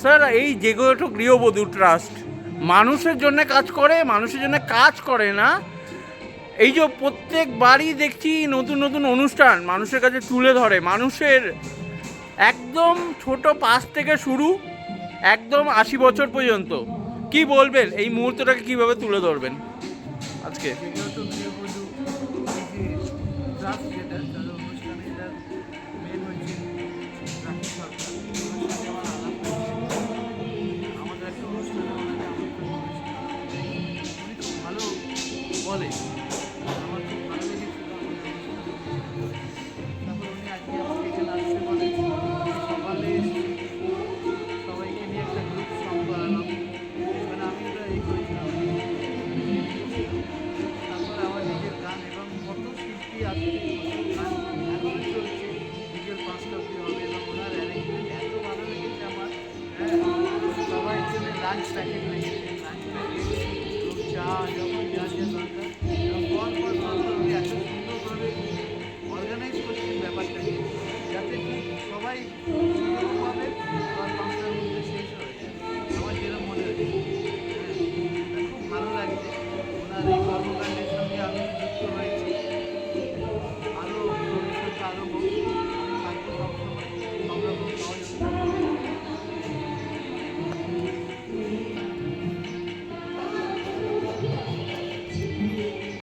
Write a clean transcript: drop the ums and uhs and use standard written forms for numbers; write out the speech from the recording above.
Sir, এই যেগুলো গৃহবধূ ট্রাস্ট মানুষের জন্য কাজ করে, মানুষের জন্য কাজ করে না। এই যে প্রত্যেকবারই দেখছি নতুন নতুন অনুষ্ঠান মানুষের কাছে তুলে ধরে, মানুষের একদম ছোট পাশ থেকে শুরু একদম 80 বছর পর্যন্ত। কি বলবেন, এই মুহূর্তটাকে কিভাবে তুলে ধরবেন আজকে? যেহেতু গৃহবধূ এই যে ট্রাস্ট যেটা তাদের অনুষ্ঠানে এটা মেন হয়েছে রাখি সরকার। ওনার সাথে আমার আলাপ হয়েছে, আমাদের একটা অনুষ্ঠানে ওনাকে আমন্ত্রণ করেছিলাম। উনি খুব ভালো বলে, আমার খুব ভালো লেগেছিল। তারপর উনি আজকে আমাকে এখানে আসতে বলে, সকালে এসেছি, সবাইকে নিয়ে একটা গ্রুপ সং করালাম। মানে আমি ওটা এই করেছিলাম, তারপরে আমার নিজের গান এবং কত শিল্পী আছে, গান এখনও চলছে, বিকেল 5টা অবধি হবে এবং ওনার অ্যারেঞ্জমেন্ট এত ভালো লেগেছে আমার। হ্যাঁ, সবাই জন্য লাঞ্চ প্যাকেট